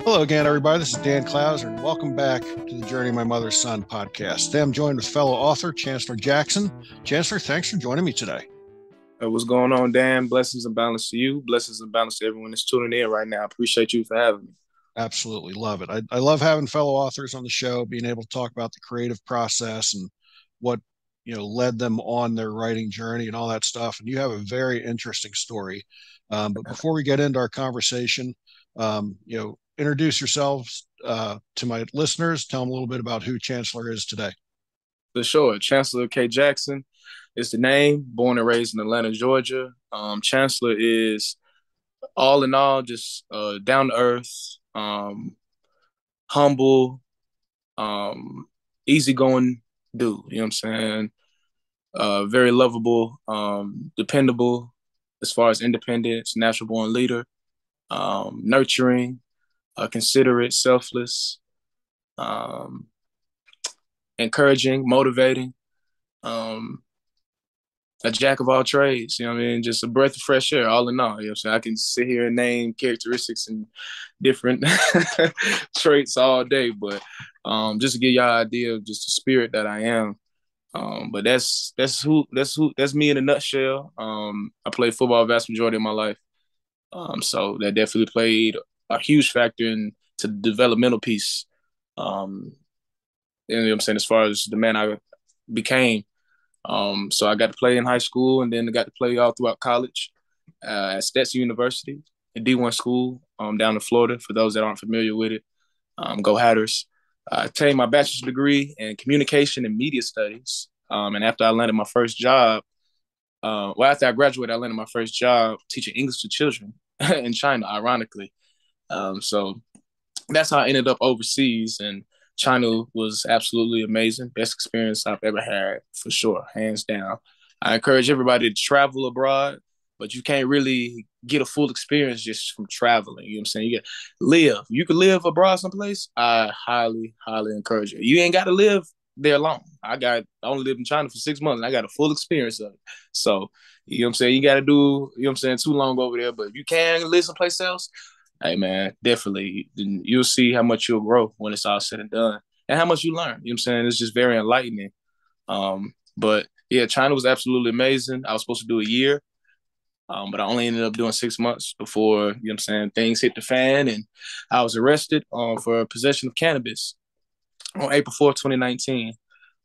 Hello again, everybody. This is Dan Clouser, and welcome back to the Journey of My Mother's Son podcast. Today I'm joined with fellow author Chancellor Jackson. Chancellor, thanks for joining me today. What's going on, Dan? Blessings and balance to you. Blessings and balance to everyone that's tuning in right now. I appreciate you for having me. Absolutely love it. I love having fellow authors on the show, being able to talk about the creative process and what led them on their writing journey and all that stuff. And you have a very interesting story. But before we get into our conversation, introduce yourselves to my listeners. Tell them a little bit about who Chancellor is today. For sure. Chancellor K. Jackson is the name, born and raised in Atlanta, Georgia. Chancellor is all in all just down to earth, humble, easygoing dude. You know what I'm saying? Very lovable, dependable as far as independence, natural born leader, nurturing, considerate, selfless, um, encouraging, motivating, um, a jack of all trades, you know what I mean? Just a breath of fresh air, all in all. You know what I'm saying? I can sit here and name characteristics and different traits all day, but just to give y'all an idea of just the spirit that I am. But that's me in a nutshell. I played football the vast majority of my life. So that definitely played a huge factor into the developmental piece. You know what I'm saying, as far as the man I became. So I got to play in high school, and then I got to play all throughout college at Stetson University, a D1 school down in Florida. For those that aren't familiar with it, go Hatters. I attained my bachelor's degree in communication and media studies. And after I landed my first job, after I graduated, I landed my first job teaching English to children in China, ironically. So that's how I ended up overseas. And China was absolutely amazing. Best experience I've ever had, for sure, hands down. I encourage everybody to travel abroad, but you can't really get a full experience just from traveling. You know what I'm saying? You can live abroad someplace. I highly, highly encourage you. You ain't got to live there long. I only lived in China for 6 months, and I got a full experience of it. So, you know what I'm saying? You got to do, you know what I'm saying, too long over there. But if you can live someplace else, hey man, definitely you'll see how much you'll grow when it's all said and done, and how much you learn. You know what I'm saying? It's just very enlightening. But yeah, China was absolutely amazing. I was supposed to do a year, but I only ended up doing 6 months before, you know what I'm saying, things hit the fan, and I was arrested for possession of cannabis on April 4th, 2019.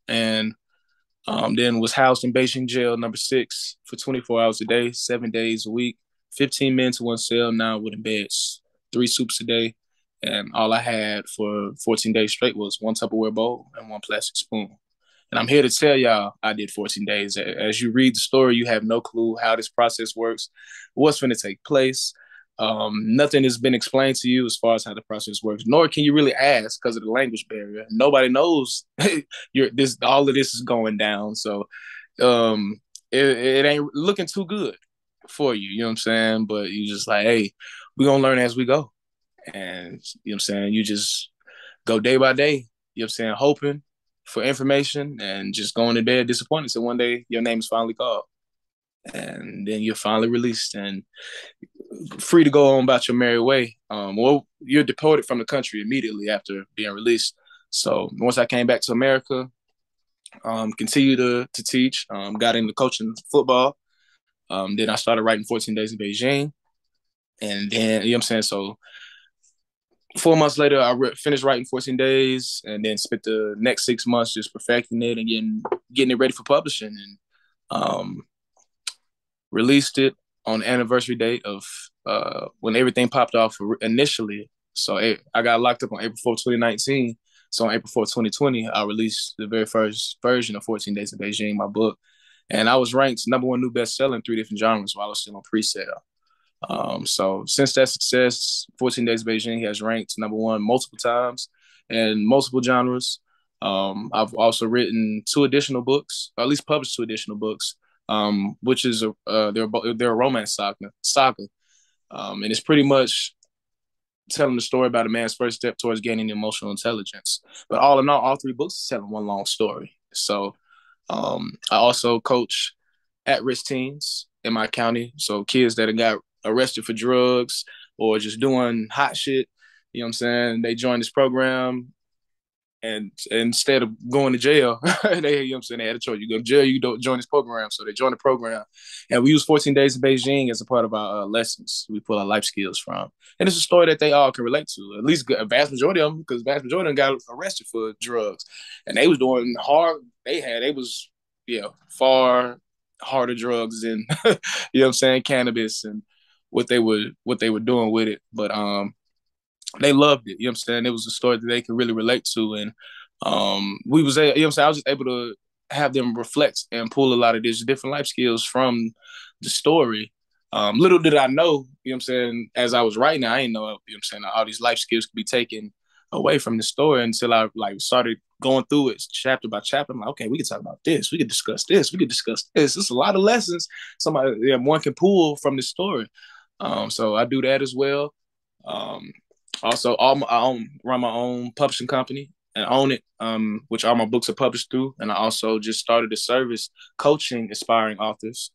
And then was housed in Beijing jail number 6 for 24 hours a day, 7 days a week, 15 men to one cell, 9 wooden beds, 3 soups a day. And all I had for 14 days straight was one Tupperware bowl and one plastic spoon. And I'm here to tell y'all I did 14 days. As you read the story, you have no clue how this process works, what's going to take place. Nothing has been explained to you as far as how the process works, nor can you really ask because of the language barrier. Nobody knows all of this is going down. So it ain't looking too good for you. You know what I'm saying? But you just like, hey, we're going to learn as we go. And you know what I'm saying? You just go day by day, you know what I'm saying, hoping for information and just going to bed disappointed. So one day your name is finally called. And then you're finally released and free to go on about your merry way. Well, you're deported from the country immediately after being released. So once I came back to America, continued to teach, got into coaching football. Then I started writing 14 Days in Beijing. And then, you know what I'm saying? So 4 months later, I finished writing 14 Days and then spent the next 6 months just perfecting it and getting it ready for publishing. And released it on the anniversary date of when everything popped off initially. So I got locked up on April 4th, 2019. So on April 4th, 2020, I released the very first version of 14 Days in Beijing, my book. And I was ranked #1 new bestseller in 3 different genres while I was still on pre-sale. So since that success, 14 Days in Beijing has ranked #1 multiple times in multiple genres. I've also written 2 additional books, or at least published 2 additional books, which is they're a romance saga. And it's pretty much telling the story about a man's first step towards gaining emotional intelligence. But all in all 3 books is telling one long story. So I also coach at-risk teens in my county. So kids that have got arrested for drugs or just doing hot shit, You know what I'm saying? They joined this program, and instead of going to jail, they, you know what I'm saying, they had a choice. You go to jail, you don't join this program. So they joined the program. And we use 14 days in Beijing as a part of our lessons. We pull our life skills from. And it's a story that they all can relate to, at least a vast majority of them, because vast majority of them got arrested for drugs. And they was doing hard, they was, far harder drugs than, you know what I'm saying, cannabis and what they were doing with it. But they loved it. You know what I'm saying? It was a story that they could really relate to. And we was, you know what I'm saying? I was just able to have them reflect and pull a lot of these different life skills from the story. Little did I know, you know what I'm saying, as I was writing, I didn't know, you know what I'm saying, all these life skills could be taken away from the story until I like started going through it chapter by chapter. I'm like, okay, we can talk about this. We could discuss this. We could discuss this. There's a lot of lessons one can pull from the story. So I do that as well. Um, Also, I run my own publishing company and own it, which all my books are published through. And I also just started a service coaching aspiring authors.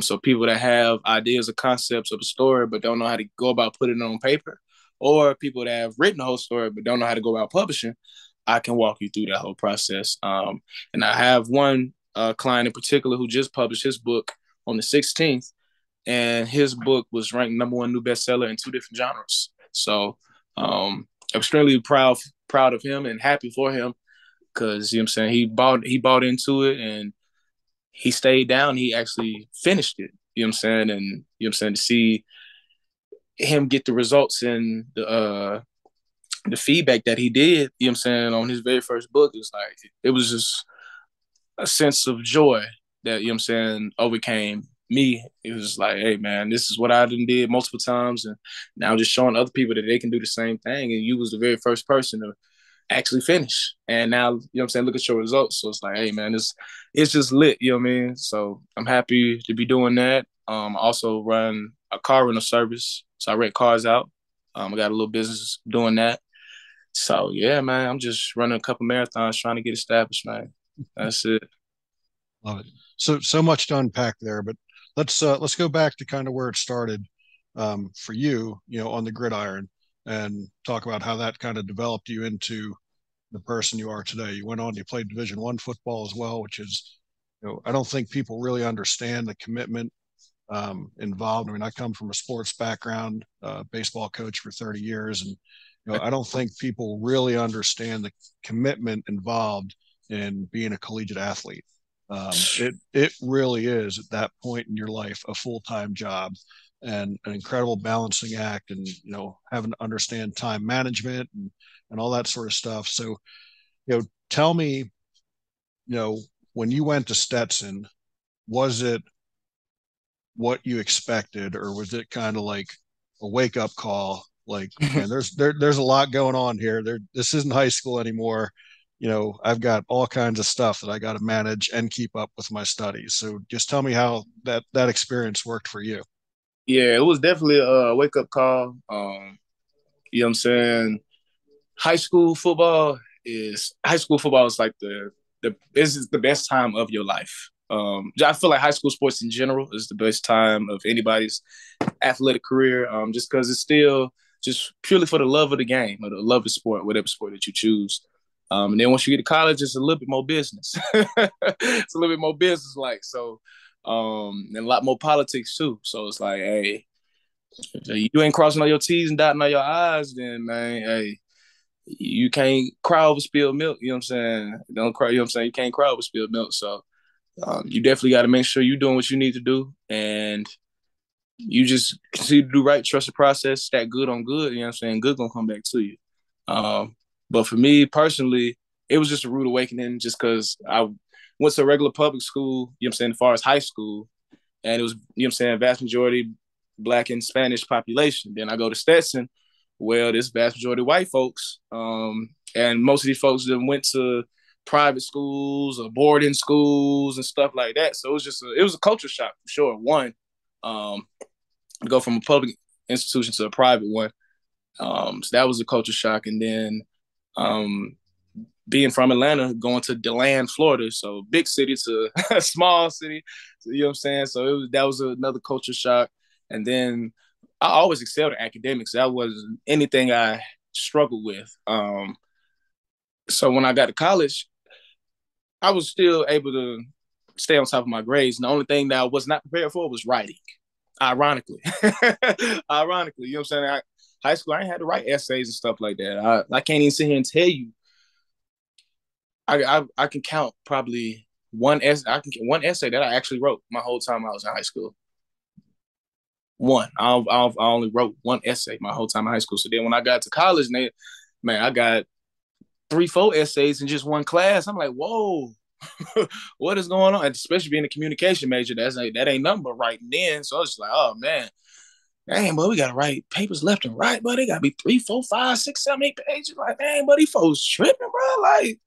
So people that have ideas or concepts of a story but don't know how to go about putting it on paper, or people that have written the whole story but don't know how to go about publishing, I can walk you through that whole process. And I have one client in particular who just published his book on the 16th, and his book was ranked #1 new bestseller in 2 different genres. So I'm extremely proud of him and happy for him because you know what I'm saying he bought into it and he stayed down. He actually finished it. You know what I'm saying? And you know what I'm saying, to see him get the results and the feedback that he did, you know what I'm saying, on his very first book, it was just a sense of joy that, you know what I'm saying, overcame me. It was like, hey man, this is what I did multiple times, and now just showing other people that they can do the same thing. And you was the very first person to actually finish. And now, you know what I'm saying, look at your results. So it's like, hey man, it's just lit, you know what I mean? So I'm happy to be doing that. I also run a car rental service. So I rent cars out. I got a little business doing that. So yeah, man, I'm just running a couple marathons trying to get established, man. That's it. Love it. So much to unpack there, but let's go back to kind of where it started for you, on the gridiron, and talk about how that kind of developed you into the person you are today. You went on, you played Division I football as well, which is, I don't think people really understand the commitment involved. I mean, I come from a sports background, baseball coach for 30 years, and I don't think people really understand the commitment involved in being a collegiate athlete. It really is at that point in your life a full time job and an incredible balancing act, and having to understand time management and all that sort of stuff. So tell me, when you went to Stetson, was it what you expected, or was it kind of like a wake up call? Like, man, there's a lot going on here. This isn't high school anymore. I've got all kinds of stuff that I got to manage and keep up with my studies. So just tell me how that experience worked for you. Yeah, it was definitely a wake up call. You know what I'm saying? High school football is like this is the best time of your life. I feel like high school sports in general is the best time of anybody's athletic career, just because it's still just purely for the love of the game or the love of sport, whatever sport that you choose. And then once you get to college, it's a little bit more business. It's a little bit more business like. So, and a lot more politics too. So it's like, hey, if you ain't crossing all your T's and dotting all your I's, then man, hey, you can't cry over spilled milk. You know what I'm saying? Don't cry. You know what I'm saying? You can't cry over spilled milk. So you definitely got to make sure you're doing what you need to do, and you just continue to do right, trust the process, stack good on good. You know what I'm saying? Good gonna come back to you. But for me personally, it was just a rude awakening, just because I went to a regular public school. You know what I'm saying? As far as high school, and it was, you know what I'm saying, vast majority Black and Spanish population. Then I go to Stetson, well, this vast majority white folks, and most of these folks that went to private schools or boarding schools and stuff like that. So it was a culture shock for sure. One, to go from a public institution to a private one, so that was a culture shock. And then um, being from Atlanta, going to DeLand, Florida, so big city to a small city, so, you know what I'm saying? So that was another culture shock. And then I always excelled at academics. That wasn't anything I struggled with. So when I got to college, I was still able to stay on top of my grades. And the only thing that I was not prepared for was writing. Ironically, ironically, you know what I'm saying? High school, I ain't had to write essays and stuff like that. I can't even sit here and tell you. I can count probably one essay that I actually wrote my whole time I was in high school. One. I only wrote one essay my whole time in high school. So then when I got to college, man, I got 3, 4 essays in just one class. I'm like, whoa, what is going on? And especially being a communication major, that ain't nothing but writing then. So I was just like, oh man, dang, but we gotta write papers left and right, but they gotta be 3, 4, 5, 6, 7, 8 pages. Like, dang, but these folks tripping, bro. Like,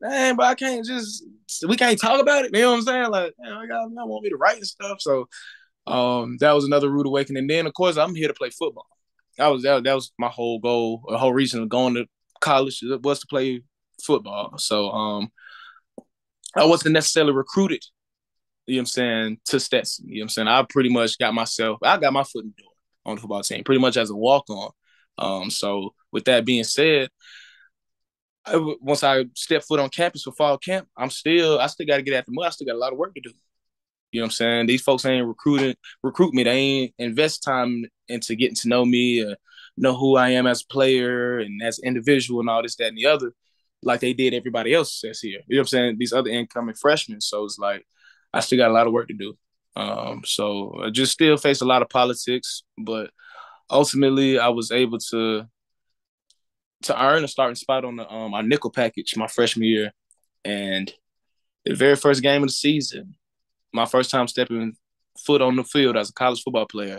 dang, but we can't talk about it. You know what I'm saying? Like, man, I want me to write and stuff. So that was another rude awakening. And then of course I'm here to play football. That was my whole goal, the whole reason of going to college was to play football. So I wasn't necessarily recruited, you know what I'm saying, to Stetson. You know what I'm saying? I pretty much got my foot in the door on the football team, pretty much as a walk-on. So with that being said, once I step foot on campus for fall camp, I still got to get at the mud. I still got a lot of work to do. You know what I'm saying? These folks ain't recruit me. They ain't invest time into getting to know me, know who I am as a player and as an individual and all this, that, and the other, like they did everybody else that's here. You know what I'm saying? These other incoming freshmen. So it's like I still got a lot of work to do. So I just still face a lot of politics, but ultimately I was able to earn a starting spot on the our nickel package my freshman year. And the very first game of the season, my first time stepping foot on the field as a college football player.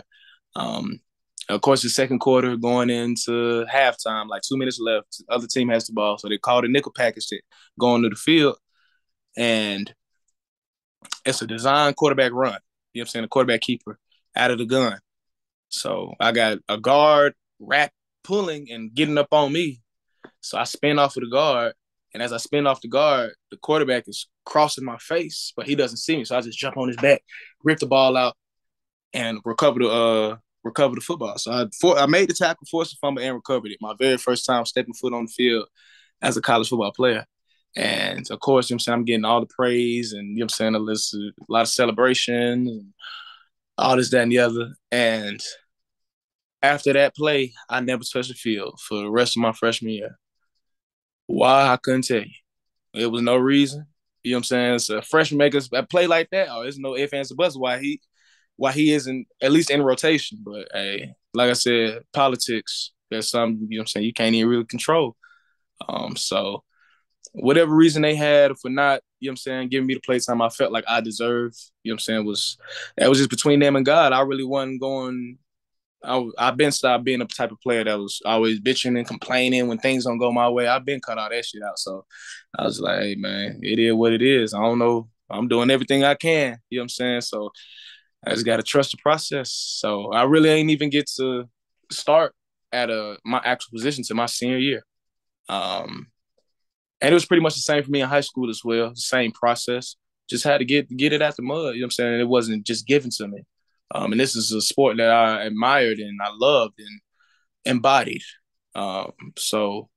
Of course, the second quarter going into halftime, like 2 minutes left, the other team has the ball. So they called a nickel package to go onto the field. And it's a design quarterback run. You know what I'm saying? A quarterback keeper out of the gun. So I got a guard wrap pulling and getting up on me. So I spin off of the guard. And as I spin off the guard, the quarterback is crossing my face, but he doesn't see me. So I just jump on his back, rip the ball out, and recover the football. So I made the tackle, forced the fumble, and recovered it. My very first time stepping foot on the field as a college football player. And of course, you know what I'm saying, I'm getting all the praise and, you know what I'm saying, a lot of celebration and all this, that, and the other. And after that play, I never touched the field for the rest of my freshman year. Why? I couldn't tell you. It was no reason. You know what I'm saying? So a freshman makes a play like that. Oh, there's no ifs, ands, or buts why he isn't at least in rotation. But hey, like I said, politics, there's something, you know what I'm saying, you can't even really control. So whatever reason they had for not, you know what I'm saying, giving me the playtime I felt like I deserved, you know what I'm saying, that was just between them and God. I really wasn't going. I've been stopped being a type of player that was always bitching and complaining when things don't go my way. I've been cut all that shit out. So I was like, hey, man, it is what it is. I don't know. I'm doing everything I can. You know what I'm saying? So I just got to trust the process. So I really ain't even get to start at my actual position to my senior year. And it was pretty much the same for me in high school as well. Same process. Just had to get it out the mud. You know what I'm saying? It wasn't just given to me. And this is a sport that I admired and I loved and embodied. So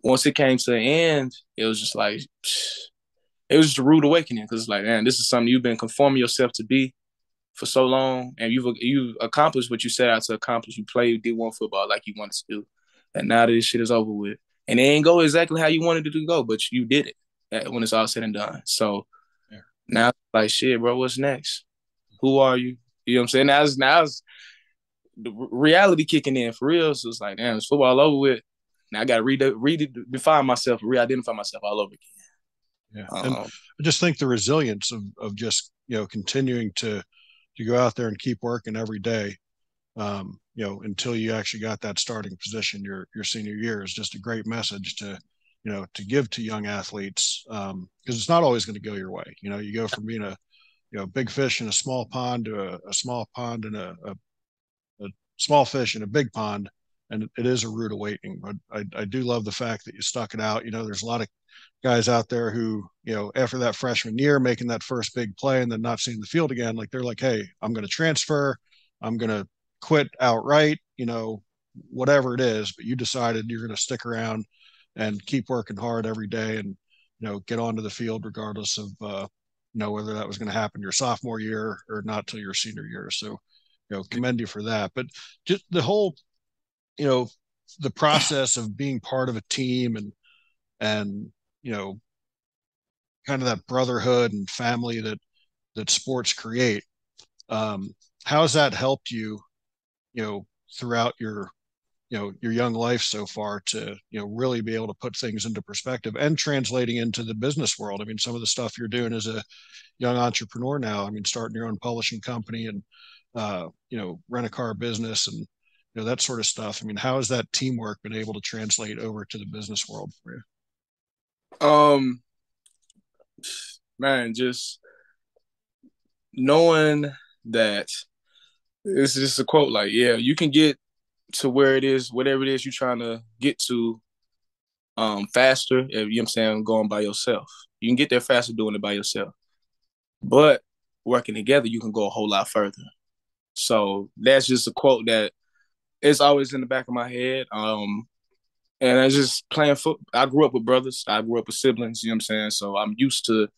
once it came to the end, it was just like, it was just a rude awakening because it's like, man, this is something you've been conforming yourself to be for so long, and you've accomplished what you set out to accomplish. You played D1 football like you wanted to do, and now this shit is over with, and it ain't go exactly how you wanted it to go, but you did it when it's all said and done. So yeah. Now, like, shit, bro, what's next? Who are you? You know what I'm saying? Now it's the reality kicking in for real. So it's like, damn, it's football over with. Now I got to redefine myself, re-identify myself all over again. Yeah, and I just think the resilience of just, you know, continuing to go out there and keep working every day, you know, until you actually got that starting position your senior year is just a great message to, you know, to give to young athletes, because it's not always going to go your way. You know, you go from being a, you know, big fish in a small pond to a small pond and a small fish in a big pond, and it is a rude awakening. But I do love the fact that you stuck it out. You know, there's a lot of guys out there who, you know, after that freshman year, making that first big play and then not seeing the field again, like they're like, hey, I'm going to transfer, I'm going to quit outright, you know, whatever it is, but you decided you're going to stick around and keep working hard every day and, get onto the field regardless of, whether that was going to happen your sophomore year or not till your senior year. So, commend you for that. But just the whole, you know, the process of being part of a team and, you know, kind of that brotherhood and family that sports create. How has that helped you, throughout your young life so far to, really be able to put things into perspective and translating into the business world? I mean, some of the stuff you're doing as a young entrepreneur now, I mean, starting your own publishing company and, rent a car business and, that sort of stuff. I mean, how has that teamwork been able to translate over to the business world for you? Um, man, just knowing that it's just a quote like, yeah, you can get to where it is, whatever it is you're trying to get to, faster, if, you know what I'm saying, going by yourself. You can get there faster doing it by yourself. But working together, you can go a whole lot further. So that's just a quote that is always in the back of my head. And I just playing football. I grew up with brothers. I grew up with siblings, you know what I'm saying? So I'm used to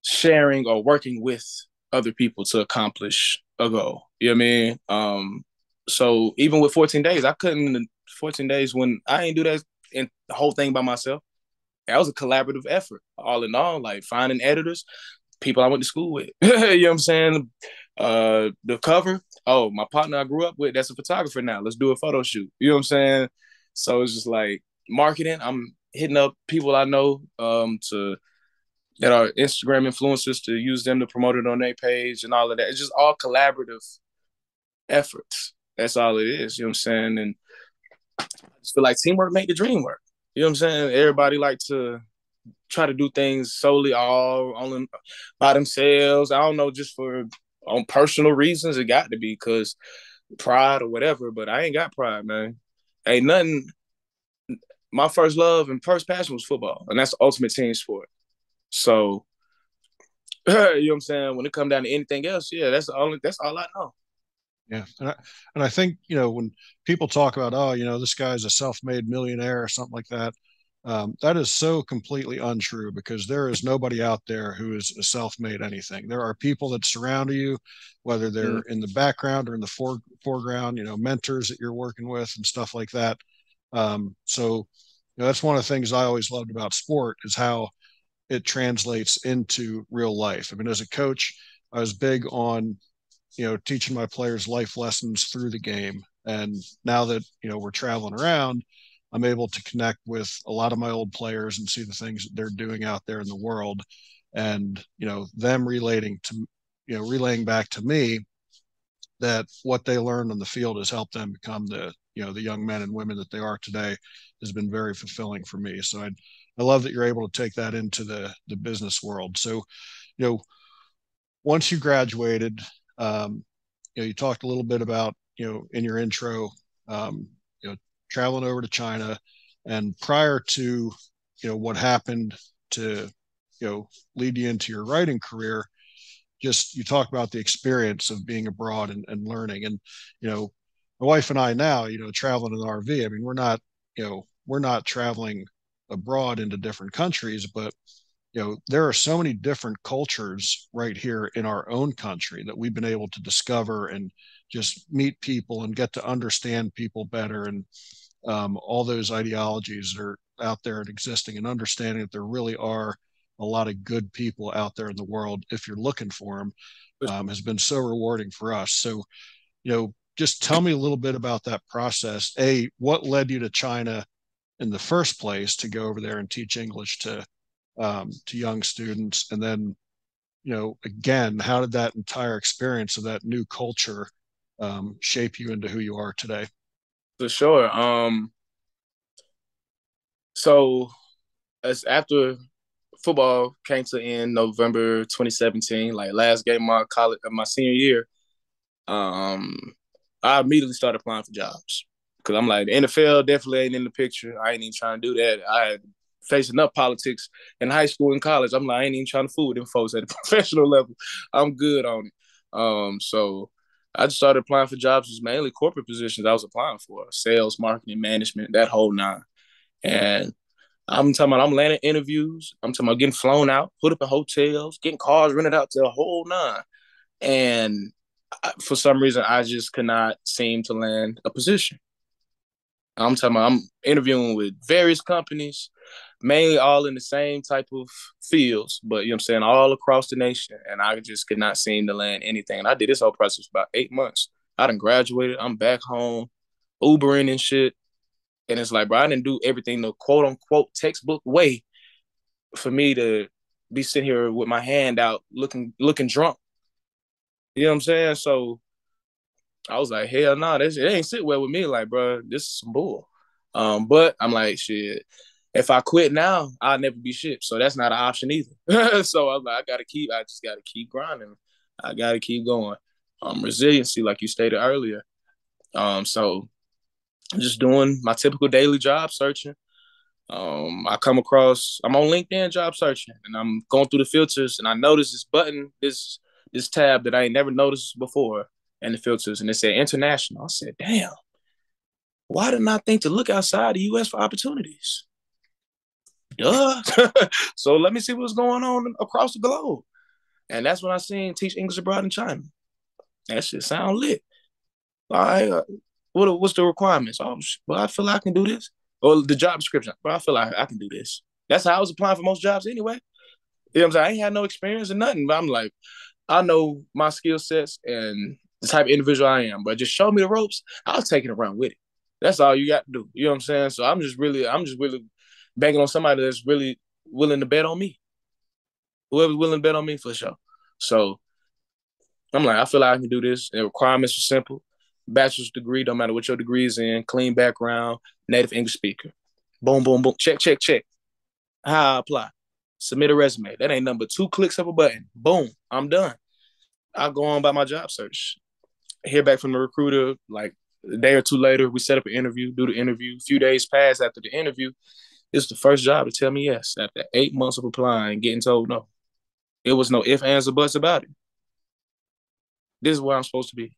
sharing or working with other people to accomplish a goal. You know what I mean? So even with 14 days, I couldn't 14 days when I ain't do that and the whole thing by myself. That was a collaborative effort. All in all, like finding editors, people I went to school with. You know what I'm saying? The cover. Oh, my partner I grew up with, that's a photographer now. Let's do a photo shoot. You know what I'm saying? So it's just like marketing. I'm hitting up people I know to that are Instagram influencers to use them to promote it on their page and all of that. It's just all collaborative efforts. That's all it is. You know what I'm saying? And I just feel like teamwork make the dream work. You know what I'm saying? Everybody like to try to do things solely all on by themselves. I don't know, just for on personal reasons. It got to be because pride or whatever. But I ain't got pride, man. Ain't nothing. My first love and first passion was football, and that's the ultimate team sport. So you know what I'm saying? When it come down to anything else, yeah, that's all I know. Yeah. And I think, when people talk about, oh, this guy's a self-made millionaire or something like that, that is so completely untrue because there is nobody out there who is a self-made anything. There are people that surround you, whether they're in the background or in the foreground, mentors that you're working with and stuff like that. So, that's one of the things I always loved about sport is how it translates into real life. I mean, as a coach, I was big on, teaching my players life lessons through the game. And now that, we're traveling around, I'm able to connect with a lot of my old players and see the things that they're doing out there in the world and, them relaying back to me that what they learned on the field has helped them become the young men and women that they are today has been very fulfilling for me. So I love that you're able to take that into the business world. So, you know, once you graduated, you talked a little bit about, in your intro, um, traveling over to China, and prior to, what happened to, lead you into your writing career, just you talk about the experience of being abroad and learning. And, my wife and I now, traveling in an RV, I mean, we're not traveling abroad into different countries, but there are so many different cultures right here in our own country that we've been able to discover and just meet people and get to understand people better, and all those ideologies that are out there and existing, and understanding that there really are a lot of good people out there in the world if you're looking for them, has been so rewarding for us. So, just tell me a little bit about that process. What led you to China in the first place to go over there and teach English to young students? And then, again, how did that entire experience of that new culture shape you into who you are today? For sure. So as after football came to end November 2017, like last game of my college of my senior year, um, I immediately started applying for jobs because I'm like the NFL definitely ain't in the picture. I ain't even trying to do that. I had faced enough politics in high school and college. I'm like I ain't even trying to fool with them folks at the professional level. I'm good on it. So I just started applying for jobs. It was mainly corporate positions I was applying for, sales, marketing, management, that whole nine. And I'm talking about I'm landing interviews. I'm talking about getting flown out, put up in hotels, getting cars rented out to a whole nine. And for some reason, I just could not seem to land a position. I'm talking about I'm interviewing with various companies, mainly all in the same type of fields, but you know what I'm saying, all across the nation. And I just could not seem to land anything. And I did this whole process for about 8 months. I done graduated. I'm back home, Ubering and shit. And it's like, bro, I didn't do everything the quote unquote textbook way for me to be sitting here with my hand out looking drunk. You know what I'm saying? So I was like, hell no, it ain't sit well with me. Like, bro, this is some bull. But I'm like, shit, if I quit now, I'll never be shit. So that's not an option either. So I'm like, I just gotta keep grinding. I gotta keep going. Resiliency, like you stated earlier. So I'm just doing my typical daily job searching. I'm on LinkedIn job searching and I'm going through the filters and I noticed this button, this tab that I ain't never noticed before in the filters, and it said international. I said, damn, why didn't I think to look outside the US for opportunities? Duh. So let me see what's going on across the globe. And that's when I seen Teach English Abroad in China. That shit sound lit. All right, what's the requirements? Oh, well, I feel like I can do this. Or the job description, but I feel like I can do this. That's how I was applying for most jobs anyway. You know what I'm saying? I ain't had no experience or nothing, but I'm like, I know my skill sets and the type of individual I am, but just show me the ropes. I'll take it around with it. That's all you got to do. You know what I'm saying? So I'm just really banking on somebody that's really willing to bet on me. Whoever's willing to bet on me for sure. So I'm like, I feel like I can do this. The requirements are simple. Bachelor's degree, don't matter what your degree is in, clean background, native English speaker. Boom, boom, boom. Check, check, check. How I apply. Submit a resume. That ain't nothing but 2 clicks of a button. Boom, I'm done. I'll go on by my job search. Hear back from the recruiter like a day or two later. We set up an interview, do the interview. A few days pass after the interview. It's the first job to tell me yes after 8 months of applying, getting told no. It was no ifs, ands, or buts about it. This is where I'm supposed to be.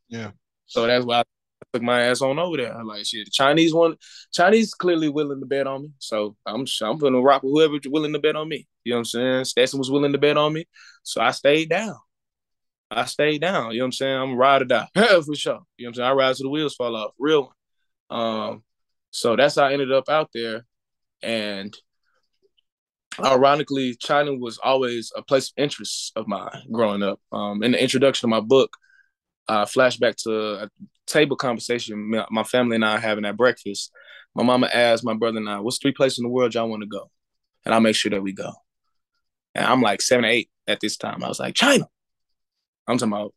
Yeah. So that's why I took my ass on over there. I'm like, shit, Chinese clearly willing to bet on me. So I'm gonna rock with whoever's willing to bet on me. You know what I'm saying? Stetson was willing to bet on me. So I stayed down. You know what I'm saying? I'm a ride or die for sure. You know what I'm saying? I ride till the wheels fall off. Real one. So that's how I ended up out there. And ironically, China was always a place of interest of mine growing up. In the introduction of my book, flashback to a table conversation my family and I having at breakfast. My mama asked my brother and I, what's 3 places in the world y'all want to go? And I'll make sure that we go. And I'm like 7 or 8 at this time. I was like, China. I'm talking about,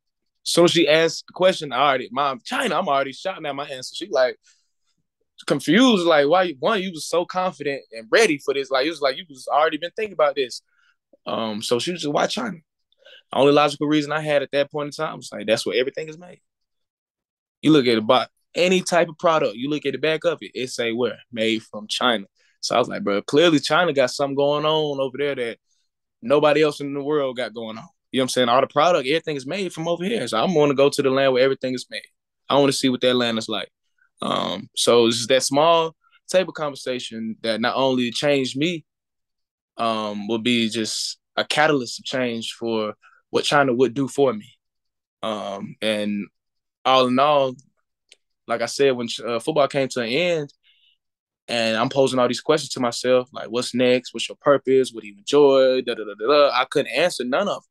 as soon as she asked the question, Mom, China, I'm already shouting at my answer. She like confused, like, why, one, you was so confident and ready for this. Like, it was like you was already been thinking about this. So she was just, why China? The only logical reason I had at that point in time was like, that's where everything is made. You look at about any type of product, you look at the back of it, it say where? Made from China. So I was like, bro, clearly China got something going on over there that nobody else in the world got going on. You know what I'm saying? All the product, everything is made from over here. So I'm going to go to the land where everything is made. I want to see what that land is like. So it's just that small table conversation that not only changed me, will be just a catalyst of change for what China would do for me. And all in all, like I said, when football came to an end, and I'm posing all these questions to myself, like, what's next? What's your purpose? What do you enjoy? Da, da, da, da, da. I couldn't answer none of them.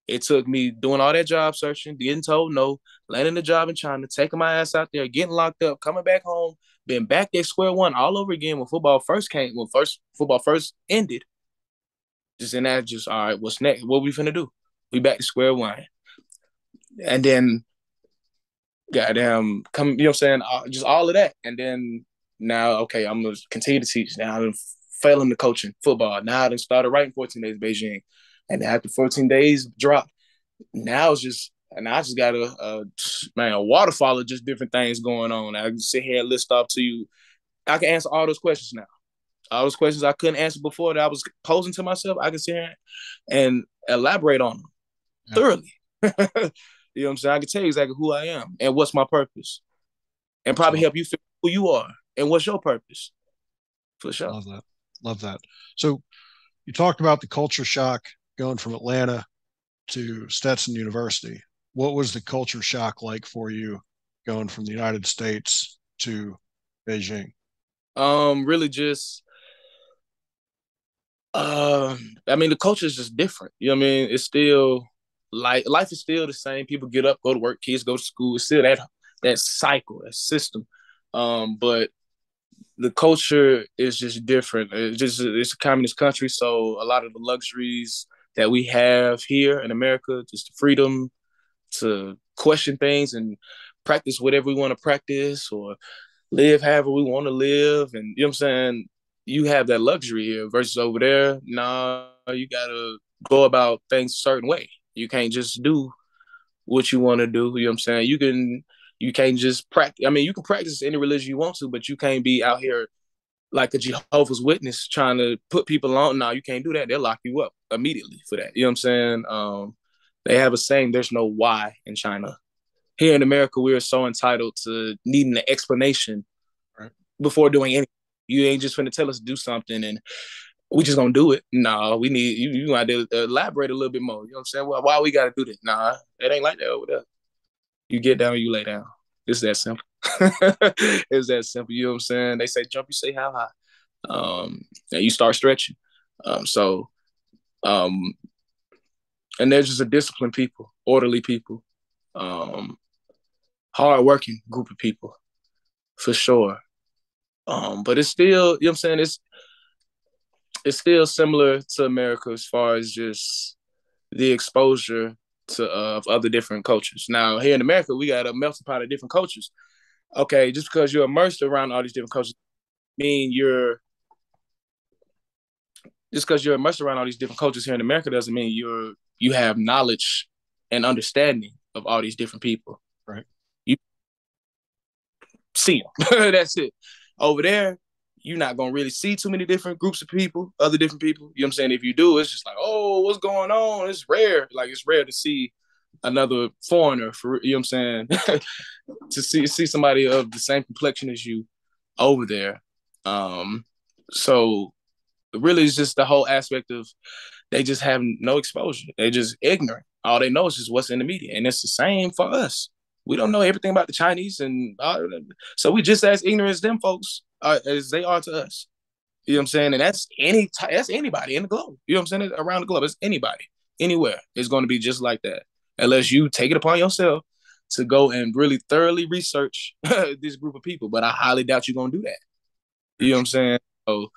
It took me doing all that job searching, getting told no, landing a job in China, taking my ass out there, getting locked up, coming back home, being back at square one all over again when football first ended. Just in that, just, all right, what's next? What we finna do? We back to square one. And then goddamn, come, you know what I'm saying? Just all of that. And then now, okay, I'm gonna continue to teach. Now I'm failing the coaching football. Now I done started writing 14 days Beijing. And after 14 days dropped, now it's just, and I just got a waterfall of just different things going on. I can sit here and list off to you. I can answer all those questions now. All those questions I couldn't answer before that I was posing to myself, I can sit here and elaborate on them thoroughly. You You know what I'm saying? I can tell you exactly who I am and what's my purpose, and That's probably awesome. help you figure who you are and what's your purpose for sure. Love that. Love that. So you talked about the culture shock going from Atlanta to Stetson University. What was the culture shock like for you going from the United States to Beijing? Really just I mean, the culture is just different. You know what I mean? It's still like life is still the same. People get up, go to work, kids go to school. It's still that cycle, that system. But the culture is just different. It's a communist country, so a lot of the luxuries that we have here in America, just the freedom to question things and practice whatever we want to practice or live however we want to live. And you know what I'm saying? You have that luxury here versus over there. Nah, you gotta go about things a certain way. You can't just do what you want to do. You know what I'm saying? You can't just practice. I mean, you can practice any religion you want to, but you can't be out here like a Jehovah's Witness trying to put people on. No, you can't do that. They'll lock you up immediately for that. You know what I'm saying? They have a saying, there's no why in China. Here in America, we are so entitled to needing an explanation Right. before doing anything. You ain't just finna tell us to do something and we just gonna do it. No, we need you. You got to elaborate a little bit more. You know what I'm saying? Well, why we got to do this? Nah, it ain't like that over there. You get down, you lay down. It's that simple. It's that simple. You know what I'm saying? They say jump, you say how high. And you start stretching. So, um, and they're just a disciplined people, orderly people, um, hardworking group of people for sure. But it's still, you know what I'm saying? It's still similar to America as far as just the exposure to of other different cultures. Now here in America, we got a melting pot of different cultures. Okay, just because you're immersed around all these different cultures, mean you're just because you're immersed around all these different cultures here in America doesn't mean you have knowledge and understanding of all these different people. Right. You see them. That's it. Over there, you're not gonna really see too many different groups of people, other different people. You know what I'm saying? If you do, it's just like, oh, what's going on? It's rare. Like it's rare to see another foreigner for you know what I'm saying? To see somebody of the same complexion as you over there. So really it's just the whole aspect of they just have no exposure. They just ignorant. All they know is just what's in the media. And it's the same for us. We don't know everything about the Chinese, and so we just as ignorant as them folks as they are to us. You know what I'm saying? And that's anybody in the globe. You know what I'm saying? Around the globe, it's anybody, anywhere. It's going to be just like that, unless you take it upon yourself to go and really thoroughly research this group of people. But I highly doubt you're going to do that. You know what I'm saying? So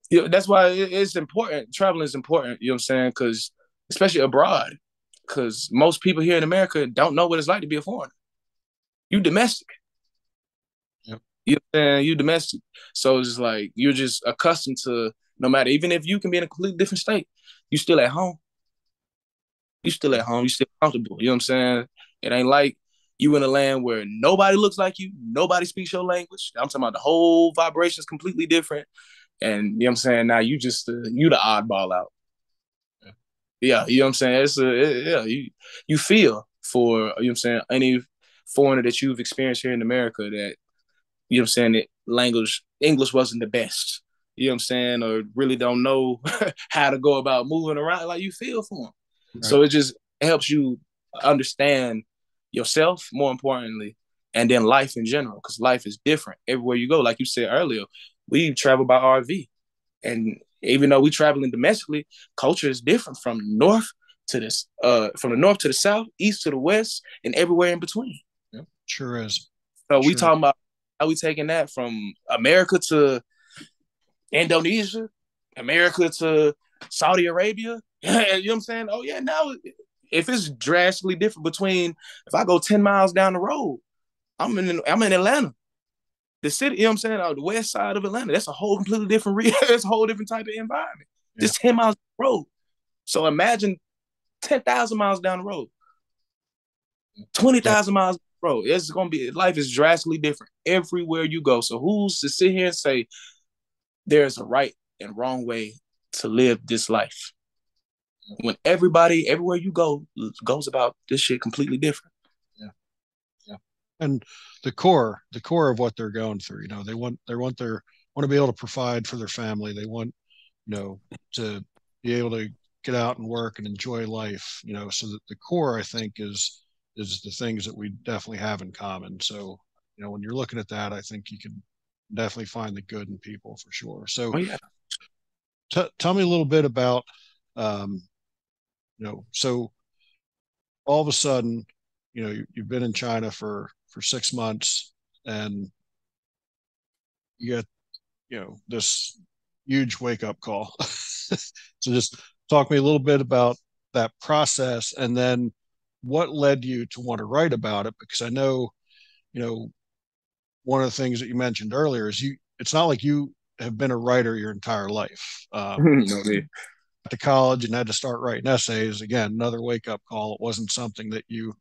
you know, that's why it's important. Traveling is important. You know what I'm saying? Because especially abroad, because most people here in America don't know what it's like to be a foreigner. You domestic. Yep. You know what I'm saying? You domestic. So it's like you're just accustomed to no matter, even if you can be in a completely different state, you still at home. You still at home. You still comfortable. You know what I'm saying? It ain't like you in a land where nobody looks like you, nobody speaks your language. I'm talking about the whole vibration is completely different. And you know what I'm saying? Now you just you the oddball out. Yeah, you know what I'm saying? Yeah, you feel for you know what I'm saying, any foreigner that you've experienced here in America that you know what I'm saying, that language English wasn't the best. You know what I'm saying, or really don't know how to go about moving around. Like you feel for them. Right. So it just helps you understand yourself more importantly, and then life in general, because life is different everywhere you go. Like you said earlier, we travel by RV, and even though we traveling domestically, culture is different from north to this, from the north to the south, east to the west, and everywhere in between. Yep. Sure is. So we Sure. talking about how we taking that from America to Indonesia, America to Saudi Arabia. You know what I'm saying? Oh yeah, now if it's drastically different between if I go 10 miles down the road, I'm in Atlanta. The city, you know what I'm saying? The west side of Atlanta. That's a whole completely different that's a whole different type of environment. Yeah. Just 10 miles down the road. So imagine 10,000 miles down the road, Yeah. 20,000 miles down the road. It's gonna be life is drastically different everywhere you go. So who's to sit here and say there's a right and wrong way to live this life? when everybody, everywhere you go, goes about this shit completely different. Yeah. Yeah. And the core of what they're going through, want to be able to provide for their family. They want, to be able to get out and work and enjoy life, so that the core, I think, is the things that we definitely have in common. So, when you're looking at that, I think you can definitely find the good in people for sure. So Oh yeah. tell me a little bit about, um, so all of a sudden, you've been in China for 6 months, and you get, this huge wake up call. So just talk me a little bit about that process, and then what led you to want to write about it, because I know, you know one of the things that you mentioned earlier is it's not like you have been a writer your entire life. No, To college and had to start writing essays. Again, another wake up call. It wasn't something that you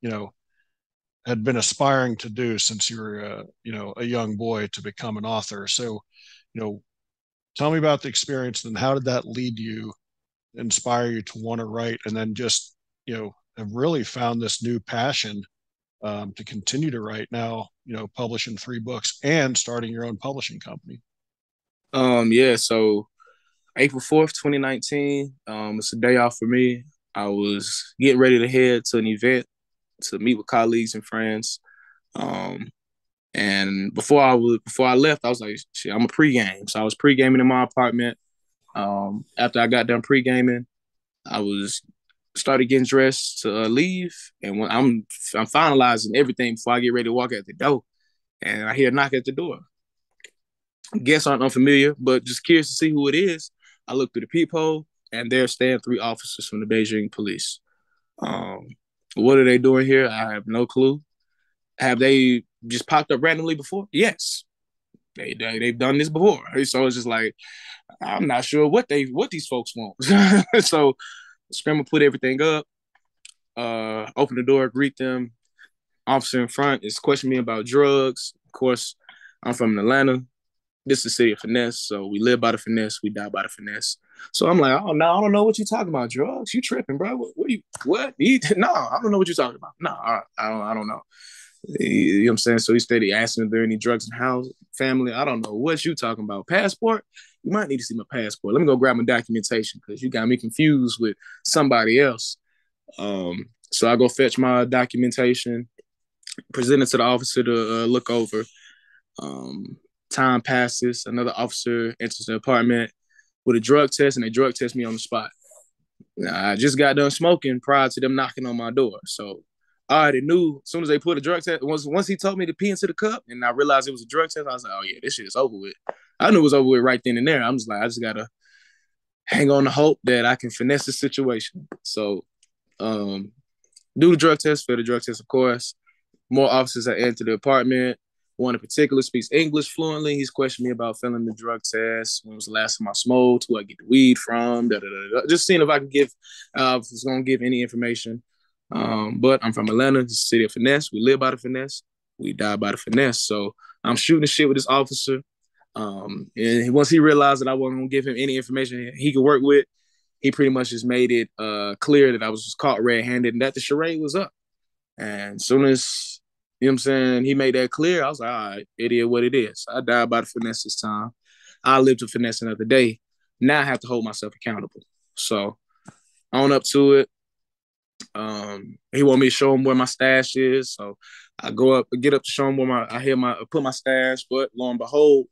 know had been aspiring to do since you were a young boy, to become an author. So, you know tell me about the experience, and how did that lead you, inspire you to want to write, and then just have really found this new passion, to continue to write now, publishing 3 books and starting your own publishing company. yeah. So April 4th, 2019. It's a day off for me. I was getting ready to head to an event to meet with colleagues and friends. Um, and before I left, I was like, shit, I'm a pregame. So I was pregaming in my apartment. After I got done pregaming, I was started getting dressed to leave, and when I'm finalizing everything before I get ready to walk out the door, and I hear a knock at the door. Guests aren't unfamiliar, but just curious to see who it is. I look through the peephole, and there stand 3 officers from the Beijing police. Um, what are they doing here? I have no clue. Have they just popped up randomly before? Yes, they've done this before. So it's just like I'm not sure what these folks want. So scramble, put everything up, open the door, greet them. Officer in front is questioning me about drugs. Of course, I'm from Atlanta. This is the city of finesse, so we live by the finesse, we die by the finesse. So I'm like, oh no, I don't know what you're talking about. Drugs? You tripping, bro? What you what? No, I don't know what you're talking about. No, I don't know. You know what I'm saying? So he steady asking if there are any drugs in the house, family. I don't know what you talking about. Passport? You might need to see my passport. Let me go grab my documentation because you got me confused with somebody else. So I go fetch my documentation, present it to the officer to look over. Um, Time passes. Another officer enters the apartment with a drug test, and they drug test me on the spot. Now, I just got done smoking prior to them knocking on my door. So I already knew as soon as they put a drug test, once he told me to pee into the cup and I realized it was a drug test, I was like, oh yeah, this shit is over with. I knew it was over with right then and there. I'm just like, I just gotta hang on to hope that I can finesse the situation. So do the drug test, for the drug test, of course. More officers have entered the apartment. One in particular speaks English fluently. He's questioning me about failing the drug test. When was the last time I smoked? Who I get the weed from? Da, da, da, da. Just seeing if I can give, if it's going to give any information. But I'm from Atlanta, the city of finesse. We live by the finesse. We die by the finesse. So I'm shooting the shit with this officer. And once he realized that I wasn't going to give him any information he could work with, he pretty much just made it clear that I was just caught red-handed and that the charade was up. And as soon as, you know what I'm saying, he made that clear, I was like, all right, it is what it is. I died by the finesse this time. I lived to finesse another day. Now I have to hold myself accountable. So on up to it. He want me to show him where my stash is. So I get up to show him where put my stash. But lo and behold,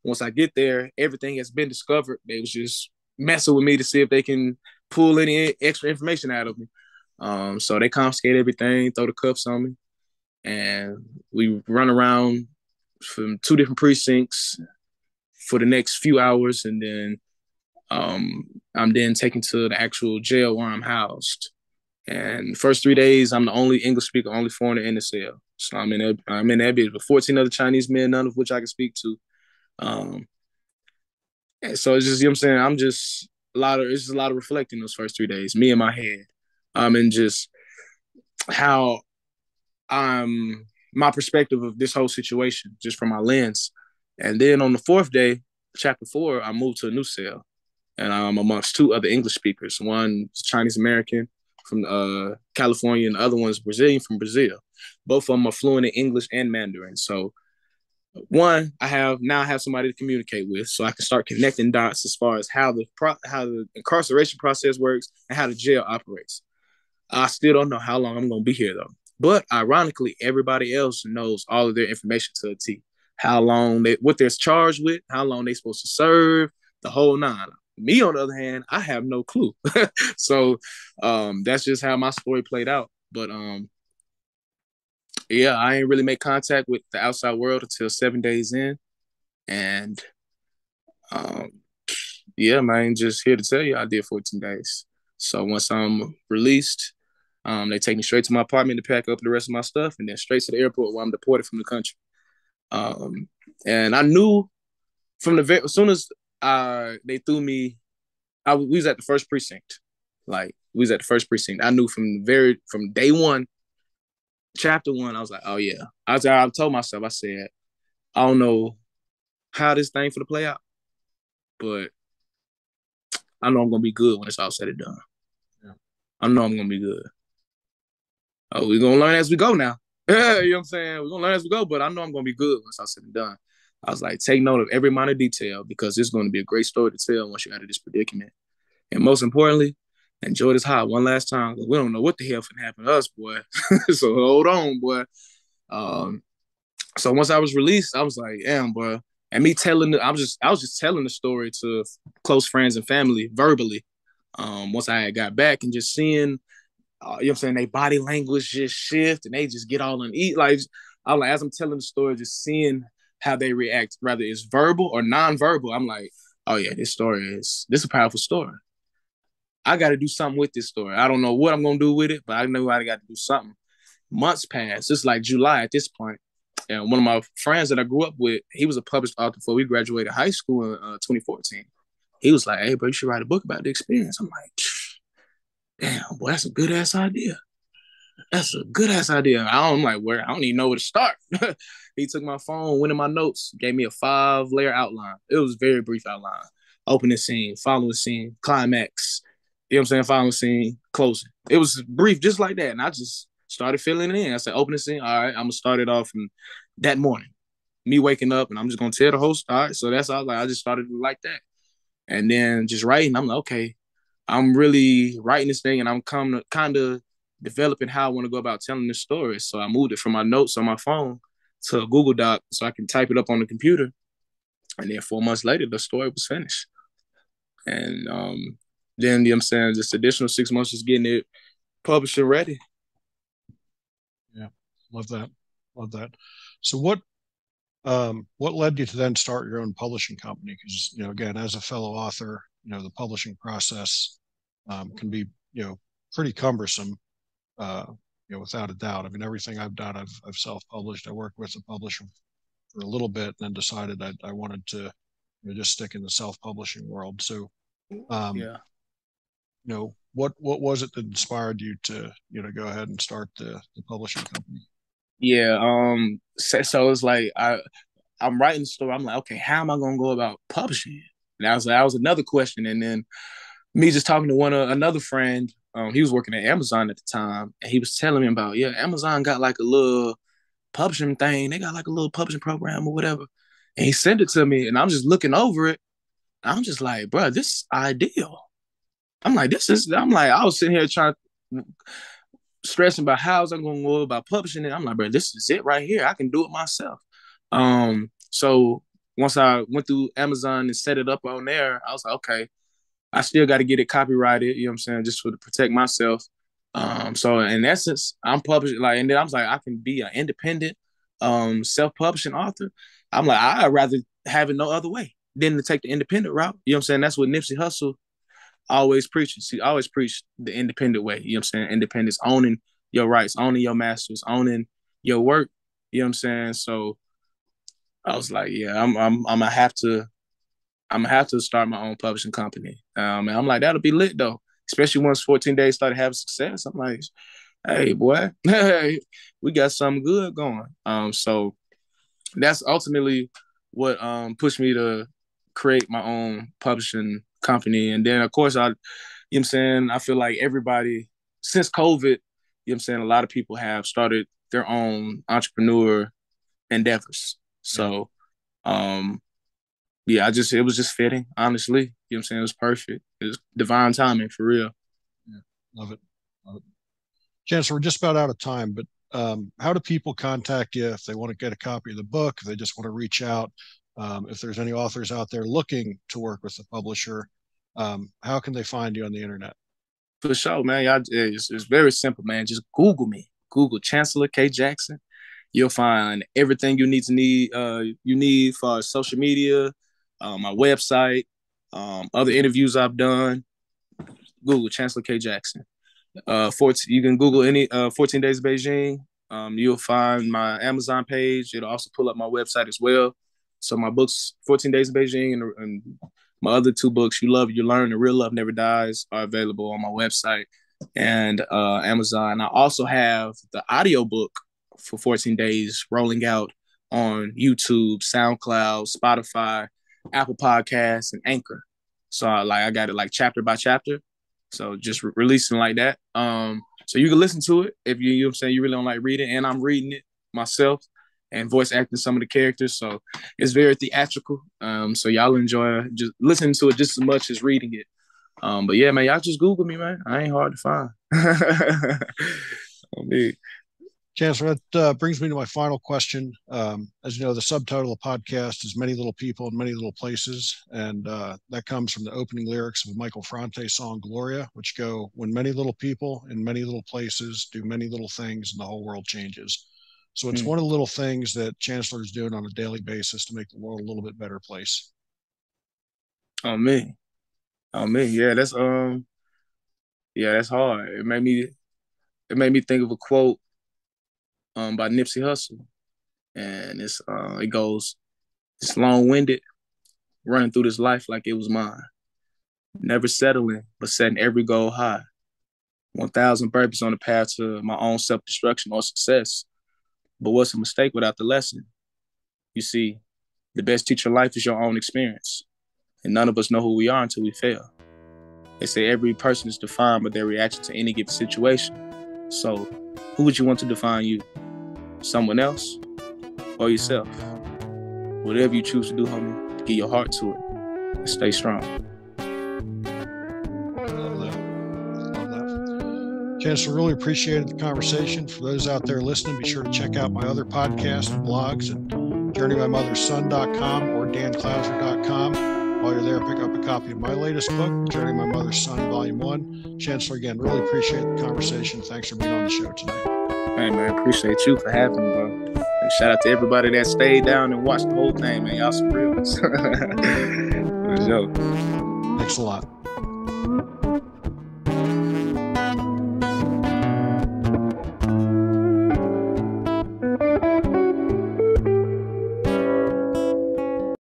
once I get there, everything has been discovered. They was just messing with me to see if they can pull any extra information out of me. So they confiscate everything, throw the cuffs on me, and we run around from 2 different precincts for the next few hours, and then I'm then taken to the actual jail where I'm housed. And the first 3 days, I'm the only English speaker, only foreigner in the cell. So I'm in that bitch with 14 other Chinese men, none of which I can speak to. Um, so it's just, you know what I'm saying? It's just a lot of reflecting those first 3 days, me in my head. And just how my perspective of this whole situation, just from my lens. And then on the 4th day, chapter 4, I moved to a new cell. and amongst two other English speakers. One Chinese American from California, and the other one's Brazilian from Brazil. Both of them are fluent in English and Mandarin. So one, I have somebody to communicate with, so I can start connecting dots as far as how the incarceration process works and how the jail operates. I still don't know how long I'm going to be here though. But ironically, everybody else knows all of their information to a T. How long what they're charged with, how long they're supposed to serve, the whole nine. Me, on the other hand, I have no clue. So that's just how my story played out. But yeah, I ain't really make contact with the outside world until 7 days in. And um, yeah, man, just here to tell you, I did 14 days. So once I'm released, they take me straight to my apartment to pack up the rest of my stuff, and then straight to the airport where I'm deported from the country. And I knew from as soon as they threw me, we was at the first precinct. Like we was at the first precinct. I knew from day one, chapter one, I was like, oh yeah. I told myself, I said, I don't know how this thing for to play out, but I know I'm gonna be good when it's all said and done. Yeah. I know I'm gonna be good. Oh, we're gonna learn as we go now. You know what I'm saying? We're gonna learn as we go, but I know I'm gonna be good when it's all said and done. I was like, take note of every minor detail because it's gonna be a great story to tell once you're out of this predicament. And most importantly, enjoy this high one last time. We don't know what the hell can happen to us, boy. So hold on, boy. So once I was released, I was like, damn, boy. And me I was just telling the story to close friends and family verbally. Once I got back and just seeing, you know what I'm saying, they body language just shift and they just get all uneasy. Like, I'm like, as I'm telling the story, just seeing how they react, whether it's verbal or non-verbal. I'm like, oh yeah, this is a powerful story. I got to do something with this story. I don't know what I'm going to do with it, but I know I got to do something. Months passed. It's like July at this point. And one of my friends that I grew up with, he was a published author before we graduated high school in 2014. He was like, hey, bro, you should write a book about the experience. I'm like, damn, boy, that's a good ass idea. That's a good ass idea. I'm like, where? I don't even know where to start. He took my phone, went in my notes, gave me a 5-layer outline. It was a very brief outline. Opening scene, following scene, climax. You know what I'm saying? Following scene, closing. It was brief, just like that. And I just started filling it in. I said, opening scene, all right, I'm going to start it off from that morning. Me waking up, and I'm just going to tell the host, all right, so that's all. Like, I just started like that. And then just writing, I'm like, okay, I'm really writing this thing, and I'm kind of developing how I want to go about telling this story. So I moved it from my notes on my phone to a Google Doc so I can type it up on the computer. And then 4 months later, the story was finished. And then, you know what I'm saying, just additional 6 months just getting it published and ready. Yeah, love that. Love that. So what led you to then start your own publishing company? Because, you know, again, as a fellow author, you know, the publishing process can be, you know, pretty cumbersome, you know, without a doubt. I mean, everything I've done, I've self-published. I worked with a publisher for a little bit and then decided I wanted to, you know, just stick in the self-publishing world. So, Yeah. you know, what was it that inspired you to, you know, go ahead and start the publishing company? Yeah. So it's like I'm writing the story. I'm like, okay, how am I gonna go about publishing it? And that was another question. And then me just talking to another friend, he was working at Amazon at the time, and he was telling me about, yeah, Amazon got like a little publishing thing. They got like a little publishing program or whatever. And he sent it to me, and I'm just looking over it. I'm just like, bro, this is ideal. I'm like, I was sitting here trying stressing about how I was going to go about publishing it. I'm like, bro, this is it right here. I can do it myself. So once I went through Amazon and set it up on there, I was like, okay, I still got to get it copyrighted, you know what I'm saying, just to protect myself. So in essence, I'm publishing, like, and then I was like, I can be an independent, self-publishing author. I'm like, I'd rather have it no other way than to take the independent route. You know what I'm saying? That's what Nipsey Hussle always preaches. He always preached the independent way. You know what I'm saying? Independence, owning your rights, owning your masters, owning your work. You know what I'm saying? So I was like, yeah, I'm gonna have to start my own publishing company. And I'm like, that'll be lit though. Especially once 14 days started having success. I'm like, hey boy, hey, we got something good going. So that's ultimately what pushed me to create my own publishing company. And then, of course, you know what I'm saying, I feel like everybody, since COVID, you know what I'm saying, a lot of people have started their own entrepreneur endeavors. So, yeah, it was just fitting, honestly. You know what I'm saying? It was perfect. It was divine timing, for real. Yeah, love it. Love it. Chancellor, we're just about out of time, but how do people contact you if they want to get a copy of the book, if they just want to reach out? If there's any authors out there looking to work with the publisher, how can they find you on the internet? For sure, man. It's very simple, man. Just Google me. Google Chancellor K. Jackson. You'll find everything you need for social media, my website, other interviews I've done. Google Chancellor K. Jackson. 14, you can Google any 14 Days of Beijing. You'll find my Amazon page. It'll also pull up my website as well. So my books, 14 Days of Beijing, and my other two books, You Love, You Learn, and Real Love Never Dies, are available on my website and Amazon. I also have the audiobook for 14 Days rolling out on YouTube, SoundCloud, Spotify, Apple Podcasts, and Anchor. So I got it like chapter by chapter. So just releasing like that. So you can listen to it if you know what I'm saying, you really don't like reading, and I'm reading it myself and voice acting some of the characters. So it's very theatrical. So y'all enjoy just listening to it just as much as reading it. But yeah, man, y'all just Google me, man. I ain't hard to find. Chancellor, that brings me to my final question. As you know, the subtitle of the podcast is Many Little People in Many Little Places. And that comes from the opening lyrics of a Michael Franti song, Gloria, which go, when many little people in many little places do many little things and the whole world changes. So it's one of the little things that Chancellor is doing on a daily basis to make the world a little bit better place. Oh, me. Yeah, that's hard. It made me think of a quote by Nipsey Hussle, and it goes, "It's long-winded, running through this life like it was mine. Never settling, but setting every goal high. 1,000 burpees on the path to my own self-destruction or success. But what's a mistake without the lesson? You see, the best teacher of life is your own experience, and none of us know who we are until we fail. They say every person is defined by their reaction to any given situation. So, who would you want to define you? Someone else or yourself? Whatever you choose to do, homie, give your heart to it and stay strong." Love that. Chancellor, really appreciated the conversation. For those out there listening, be sure to check out my other podcasts and blogs at journeymymotherson.com or danclouser.com. While you're there, pick up a copy of my latest book, Journey My Mother's Son, Volume 1. Chancellor, again, really appreciate the conversation. Thanks for being on the show tonight. Hey, man, appreciate you for having me, bro. And shout out to everybody that stayed down and watched the whole thing, man. Y'all some real ones. Thanks a lot.